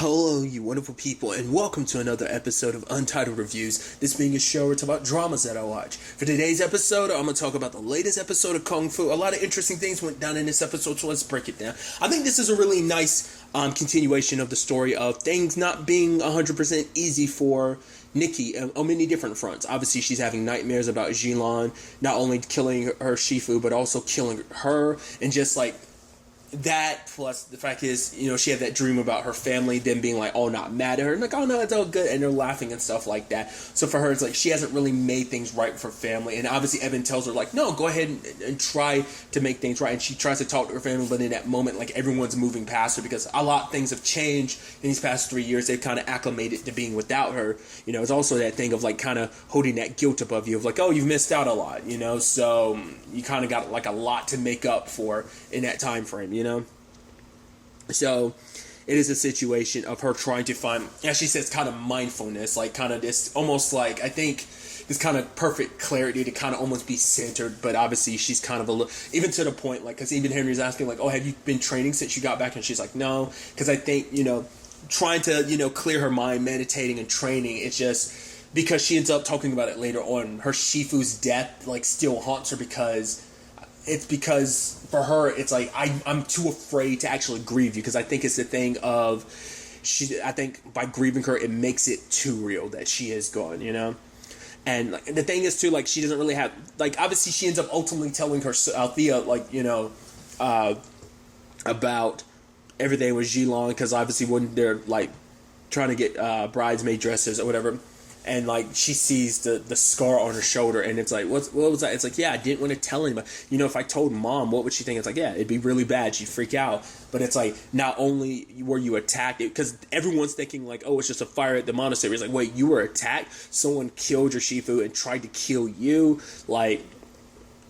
Hello, you wonderful people, and welcome to another episode of Untitled Reviews. This being a show where it's about dramas that I watch. For today's episode, I'm going to talk about the latest episode of Kung Fu. A lot of interesting things went down in this episode, so let's break it down. I think this is a really nice continuation of the story of things not being 100% easy for Nikki on many different fronts. Obviously, she's having nightmares about Jilan, not only killing her Shifu, but also killing her, and just like that, plus the fact is, she had that dream about her family, them being like, oh, not mad at her, and like, oh no, it's all good, and they're laughing and stuff like that. So for her, it's like she hasn't really made things right for family, and obviously Evan tells her like, no, go ahead and try to make things right, and she tries to talk to her family, but in that moment, like, everyone's moving past her because a lot of things have changed in these past 3 years. They've kind of acclimated to being without her. It's also that thing of like kind of holding that guilt above you of like, oh, you've missed out a lot, so you kind of got like a lot to make up for in that time frame, So it is a situation of her trying to find, as she says, kind of mindfulness, like kind of this almost like, I think this kind of perfect clarity to kind of almost be centered, but obviously she's kind of a little, even to the point, like, because even Henry's asking like, oh, have you been training since you got back? And she's like, no, because I think, trying to, clear her mind, meditating and training, it's just because she ends up talking about it later on, her Shifu's death like still haunts her because for her, it's like, I'm too afraid to actually grieve you, because I think it's the thing of, I think by grieving her, it makes it too real that she is gone, And like, the thing is too, like, she doesn't really have, like, obviously she ends up ultimately telling her Althea, like, about everything with Jilan, because obviously when they're like trying to get bridesmaid dresses or whatever, and like she sees the scar on her shoulder, and it's like, what was that? It's like, yeah, I didn't want to tell anybody. If I told mom, what would she think? It's like, yeah, it'd be really bad. She'd freak out. But it's like, not only were you attacked, because everyone's thinking like, oh, it's just a fire at the monastery. It's like, wait, you were attacked? Someone killed your Shifu and tried to kill you? Like,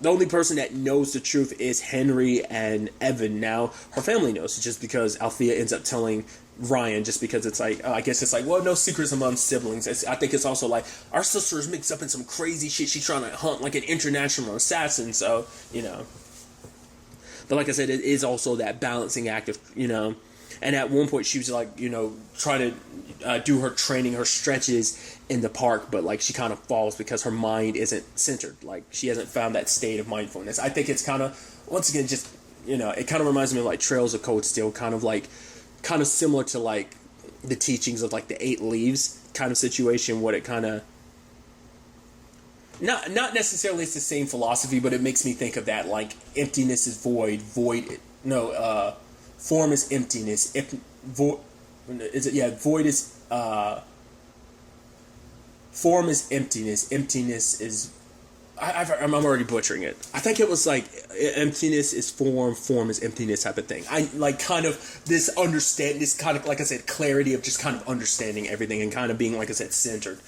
the only person that knows the truth is Henry and Evan. Now, her family knows, just because Althea ends up telling Ryan, just because it's like, I guess it's like, well, no secrets among siblings. I think it's also like, our sister is mixed up in some crazy shit. She's trying to hunt like an international assassin, so, But like I said, it is also that balancing act of, and at one point she was like, trying to do her training, her stretches in the park, but like she kind of falls because her mind isn't centered. Like, she hasn't found that state of mindfulness. I think it's kind of, once again, just, it kind of reminds me of like Trails of Cold Steel, kind of similar to like the teachings of like the 8 Leaves kind of situation, what it kind of, not necessarily it's the same philosophy, but it makes me think of that, like, emptiness is void, form is emptiness, void is, form is emptiness is, I'm already butchering it. I think it was like, emptiness is form is emptiness type of thing. I like kind of this kind of, like I said, clarity of just kind of understanding everything and kind of being, like I said, centered.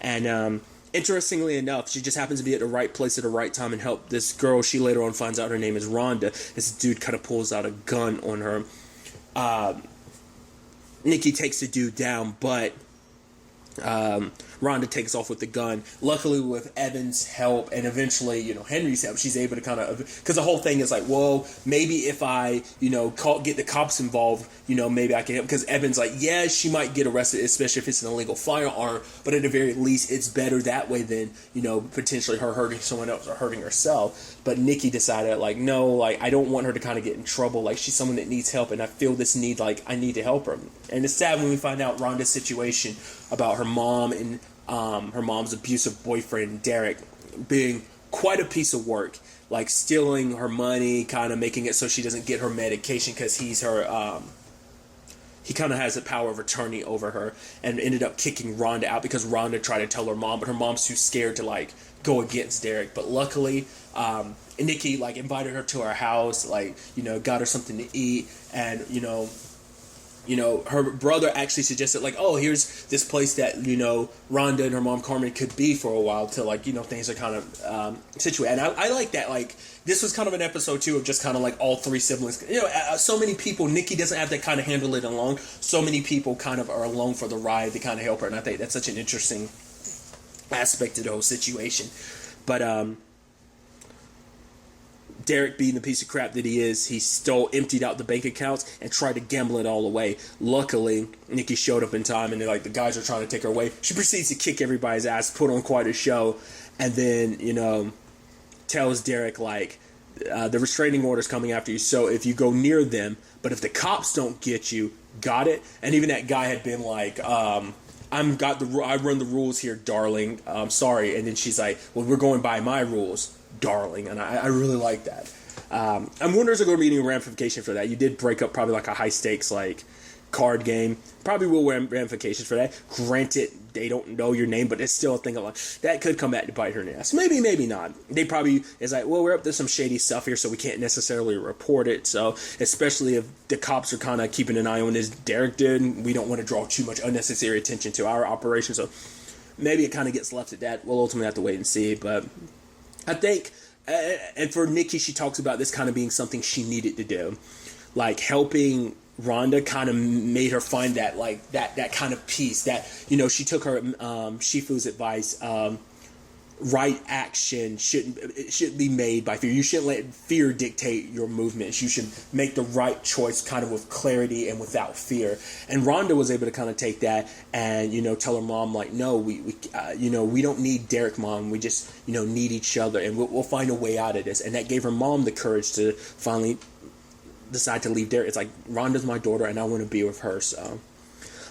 And interestingly enough, she just happens to be at the right place at the right time and help this girl. She later on finds out her name is Rhonda. This dude kind of pulls out a gun on her. Nikki takes the dude down, but Rhonda takes off with the gun. Luckily, with Evan's help and eventually, Henry's help, she's able to kind of, because the whole thing is like, well, maybe if I, get the cops involved, maybe I can help. Because Evan's like, yeah, she might get arrested, especially if it's an illegal firearm, but at the very least, it's better that way than, potentially her hurting someone else or hurting herself. But Nikki decided, like, no, like, I don't want her to kind of get in trouble. Like, she's someone that needs help, and I feel this need, like, I need to help her. And it's sad when we find out Rhonda's situation about her mom and her mom's abusive boyfriend, Derek, being quite a piece of work, like stealing her money, kind of making it so she doesn't get her medication because he's her, he kind of has the power of attorney over her, and ended up kicking Rhonda out because Rhonda tried to tell her mom, but her mom's too scared to like go against Derek. But luckily, Nikki like invited her to her house, like, got her something to eat, and her brother actually suggested, like, oh, here's this place that, Rhonda and her mom Carmen could be for a while till, like, things are kind of situated. And I like that, like, this was kind of an episode, too, of just kind of, like, all 3 siblings. So many people, Nikki doesn't have to kind of handle it alone. So many people kind of are alone for the ride to kind of help her, and I think that's such an interesting aspect of the whole situation. But, Derek, being the piece of crap that he is, he emptied out the bank accounts and tried to gamble it all away. Luckily, Nikki showed up in time, and the guys are trying to take her away. She proceeds to kick everybody's ass, put on quite a show, and then, tells Derek, the restraining order's coming after you, so if you go near them, but if the cops don't get you, got it? And even that guy had been like, I run the rules here, darling. Sorry. And then she's like, well, we're going by my rules, darling. And I really like that. I'm wondering is there going to be any ramification for that? You did break up probably a high stakes card game. Probably will ramifications for that. Granted, they don't know your name, but it's still a thing of that could come back to bite her in the ass. Maybe, maybe not. They probably is well, we're up to some shady stuff here, so we can't necessarily report it. So especially if the cops are kind of keeping an eye on this Derek did, we don't want to draw too much unnecessary attention to our operation. So maybe it kind of gets left at that. We'll ultimately have to wait and see. But I think, and for Nikki, she talks about this kind of being something she needed to do, helping Rhonda kind of made her find that that kind of peace that she took her Shifu's advice. Right action shouldn't be made by fear. You shouldn't let fear dictate your movements. You should make the right choice kind of with clarity and without fear. And Rhonda was able to kind of take that and tell her mom no, we don't need Derek, mom. We just need each other, and we'll find a way out of this. And that gave her mom the courage to finally decide to leave Derek. It's Rhonda's my daughter and I want to be with her. So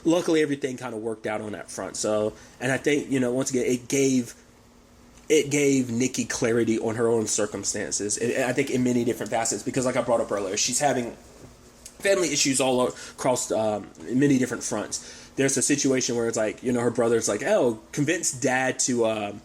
luckily everything kind of worked out on that front. So, and I think, once again, it gave Nikki clarity on her own circumstances. I think in many different facets, because like I brought up earlier, she's having family issues all across many different fronts. There's a situation where it's her brother's convince dad to,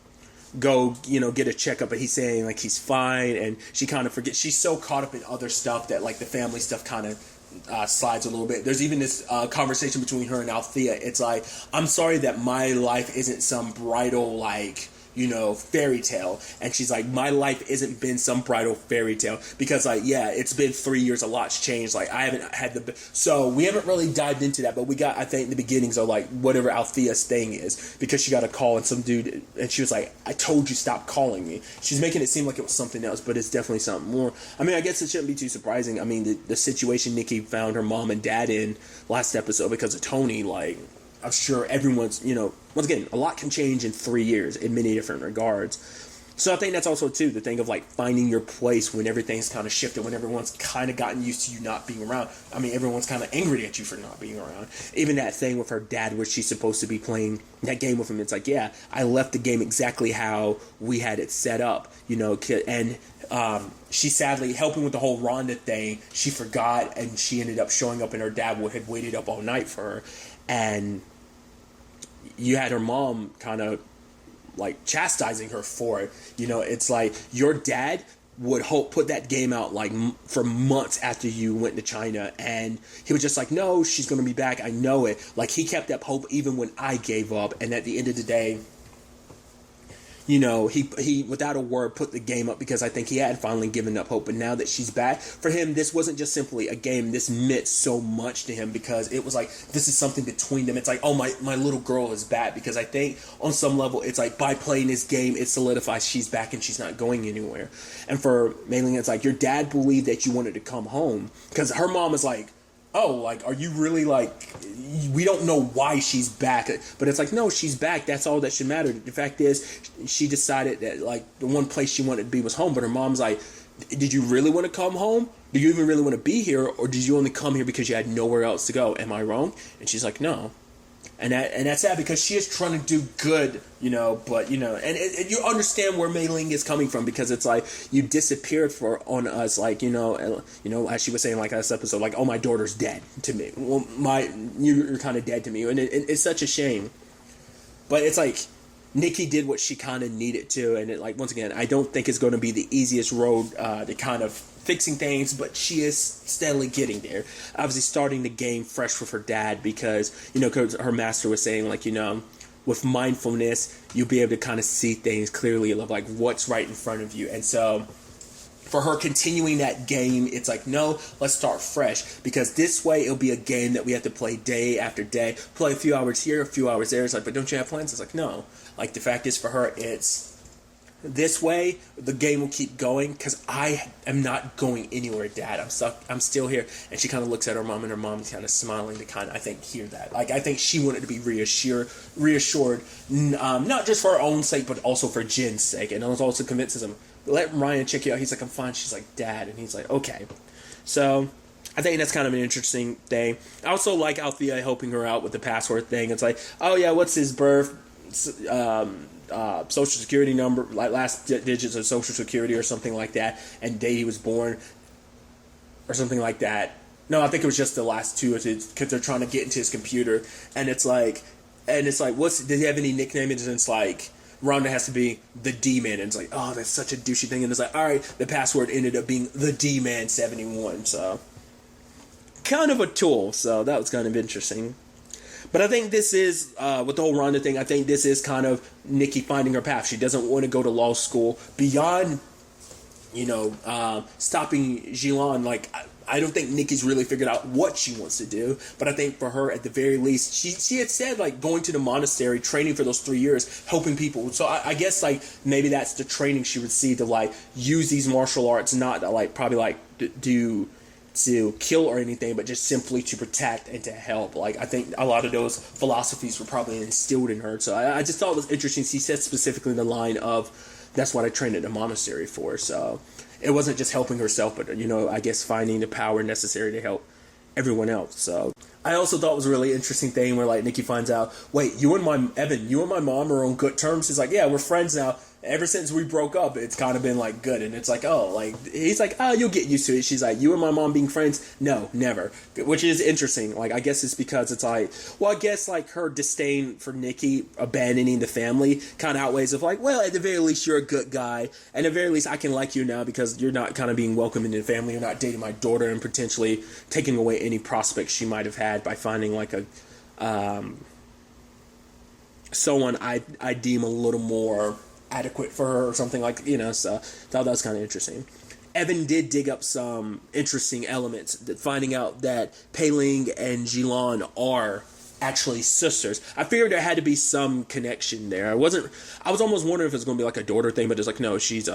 go get a checkup, but he's saying he's fine, and she kind of forgets. She's so caught up in other stuff that the family stuff kind of slides a little bit. There's even this conversation between her and Althea. It's I'm sorry that my life isn't some bridal fairy tale. And she's my life isn't been some bridal fairy tale, because it's been 3 years, a lot's changed. I haven't had so we haven't really dived into that, but we got, I think, the beginnings of whatever Althea's thing is, because she got a call and some dude, and she was I told you stop calling me. She's making it seem like it was something else, but it's definitely something more. I mean, I guess it shouldn't be too surprising. I mean, the situation Nikki found her mom and dad in last episode because of Tony, I'm sure everyone's, once again, a lot can change in 3 years in many different regards. So I think that's also, too, the thing of, finding your place when everything's kind of shifted, when everyone's kind of gotten used to you not being around. I mean, everyone's kind of angry at you for not being around. Even that thing with her dad where she's supposed to be playing that game with him, it's I left the game exactly how we had it set up, and she sadly, helping with the whole Rhonda thing, she forgot, and she ended up showing up, and her dad had waited up all night for her, and you had her mom kind of chastising her for it. It's your dad would put that game out for months after you went to China, and he was just no, she's going to be back, I know it. He kept up hope even when I gave up, and at the end of the day, he without a word put the game up, because I think he had finally given up hope. But now that she's back, for him, this wasn't just simply a game. This meant so much to him, because it was this is something between them. It's oh, my little girl is back, because I think on some level, it's by playing this game, it solidifies she's back and she's not going anywhere. And for Mei Ling, it's your dad believed that you wanted to come home, because her mom is oh, are you really we don't know why she's back, but it's no, she's back. That's all that should matter. The fact is, she decided that the one place she wanted to be was home, but her mom's did you really want to come home? Do you even really want to be here, or did you only come here because you had nowhere else to go? Am I wrong? And she's no. And that's sad, because she is trying to do good, but, and you understand where Mei Ling is coming from, because it's you disappeared on us, as she was saying, last episode, oh, my daughter's dead to me. Well, you're kind of dead to me. And it's such a shame. But it's Nikki did what she kind of needed to, and once again, I don't think it's going to be the easiest road to kind of fixing things, but she is steadily getting there. Obviously starting the game fresh with her dad, because, cause her master was saying, with mindfulness, you'll be able to kind of see things clearly of what's right in front of you. And so for her continuing that game, it's no, let's start fresh, because this way it'll be a game that we have to play day after day, play a few hours here, a few hours there. It's but don't you have plans? It's no. The fact is, for her, it's this way, the game will keep going because I am not going anywhere, Dad. I'm stuck. I'm still here. And she kind of looks at her mom, and her mom's kind of smiling to kind of, I think, hear that. Like, I think she wanted to be reassured, not just for her own sake, but also for Jen's sake. And it also convinces him, let Ryan check you out. He's like, I'm fine. She's like, Dad. And he's like, okay. So I think that's kind of an interesting thing. I also like Althea helping her out with the password thing. It's like, oh yeah, what's his birth? Social security number, like last digits of social security or something like that, and date he was born or something like that. No, I think it was just the last two because they're trying to get into his computer, and it's like, does he have any nickname? And it's like, Rhonda has to be the D-Man, and it's like, oh, that's such a douchey thing, and it's like, all right, the password ended up being the D-Man 71, so kind of a tool, so that was kind of interesting. But I think this is, with the whole Rhonda thing, I think this is kind of Nikki finding her path. She doesn't want to go to law school beyond, stopping Jilan. Like, I don't think Nikki's really figured out what she wants to do. But I think for her, at the very least, she had said, like, going to the monastery, training for those 3 years, helping people. So I guess, like, maybe that's the training she would see to, like, use these martial arts, not to, like, probably, like, to kill or anything, but just simply to protect and to help. Like, I think a lot of those philosophies were probably instilled in her. So I just thought it was interesting. She said specifically the line of, that's what I trained at a monastery for. So it wasn't just helping herself, but, I guess finding the power necessary to help everyone else. So I also thought it was a really interesting thing where, like, Nikki finds out, wait, you and my mom are on good terms? He's like, yeah, we're friends now. Ever since we broke up, it's kind of been, like, good. And it's like, oh, like, he's like, oh, you'll get used to it. She's like, you and my mom being friends? No, never. Which is interesting. Like, I guess it's because it's like, well, I guess, like, her disdain for Nikki abandoning the family kind of outweighs of, like, well, at the very least, you're a good guy. And at the very least, I can like you now because you're not kind of being welcomed into the family. You're not dating my daughter and potentially taking away any prospects she might have had by finding, like, someone I deem a little more adequate for her or something, like, so I thought that was kind of interesting. Evan did dig up some interesting elements, finding out that Pei Ling and Jilan are actually sisters. I figured there had to be some connection there. I was almost wondering if it's going to be like a daughter thing, but it's like, no, she's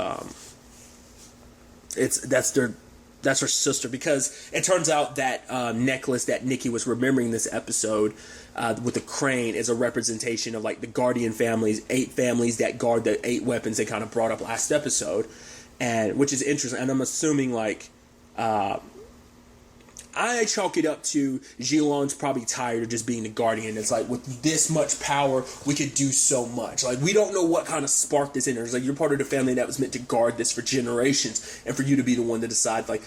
that's her sister, because it turns out that necklace that Nikki was remembering this episode with the crane is a representation of, like, the Guardian families, 8 families that guard the 8 weapons they kind of brought up last episode, and which is interesting. And I'm assuming, like, I chalk it up to Jilan's probably tired of just being the Guardian. It's like, with this much power, we could do so much. Like, we don't know what kind of spark this in her. It's like, you're part of the family that was meant to guard this for generations, and for you to be the one to decide, like,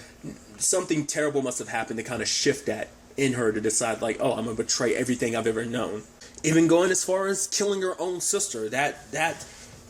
something terrible must have happened to kind of shift that in her to decide, like, oh, I'm going to betray everything I've ever known. Even going as far as killing her own sister.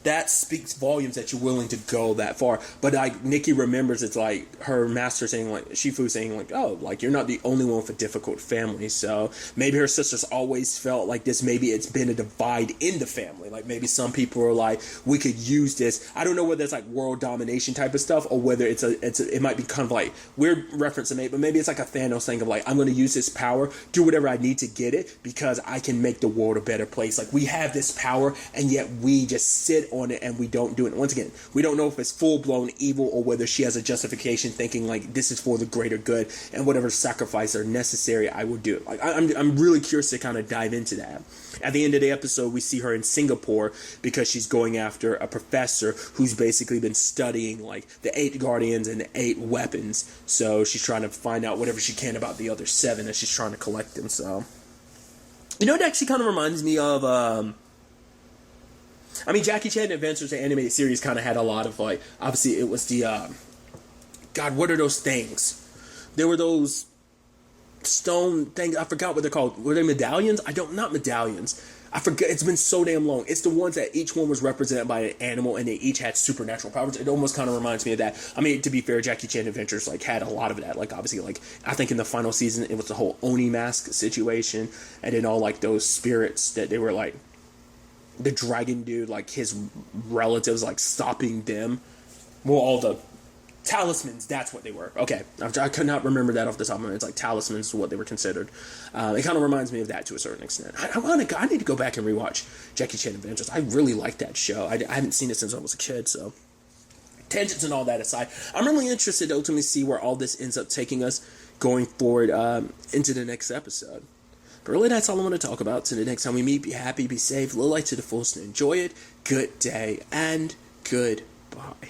That speaks volumes that you're willing to go that far. But, like, Nikki remembers, it's like her master saying, like, Shifu saying, like, oh, like, you're not the only one with a difficult family. So maybe her sisters always felt like this. Maybe it's been a divide in the family. Like, maybe some people are like, we could use this. I don't know whether it's like world domination type of stuff, or whether it might be kind of like weird reference to make, but maybe it's like a Thanos thing of, like, I'm going to use this power, do whatever I need to get it, because I can make the world a better place. Like, we have this power, and yet we just sit on it and we don't do it. Once again, we don't know if it's full-blown evil or whether she has a justification thinking, like, this is for the greater good, and whatever sacrifice are necessary, I will do it. Like, I'm really curious to kind of dive into that. At the end of the episode, we see her in Singapore because she's going after a professor who's basically been studying, like, the 8 Guardians and the 8 weapons. So she's trying to find out whatever she can about the other 7 as she's trying to collect them. So, it actually kind of reminds me of Jackie Chan Adventures, the animated series, kind of had a lot of, like, obviously it was the, God, what are those things? There were those stone things, I forgot what they're called. Were they medallions? Not medallions. I forget, it's been so damn long. It's the ones that each one was represented by an animal, and they each had supernatural powers. It almost kind of reminds me of that. I mean, to be fair, Jackie Chan Adventures, like, had a lot of that. Like, obviously, like, I think in the final season, it was the whole Oni mask situation, and then all, like, those spirits that they were, like, the dragon dude, like, his relatives, like, stopping them. Well, all the Talismans, that's what they were. Okay, I could not remember that off the top of my head. It's like talismans is what they were considered. It kind of reminds me of that to a certain extent. I need to go back and rewatch Jackie Chan Adventures. I really like that show. I haven't seen it since I was a kid, so... Tangents and all that aside, I'm really interested to ultimately see where all this ends up taking us going forward into the next episode. But really, that's all I want to talk about. So the next time we meet, be happy, be safe, live life to the fullest, and enjoy it. Good day, and goodbye.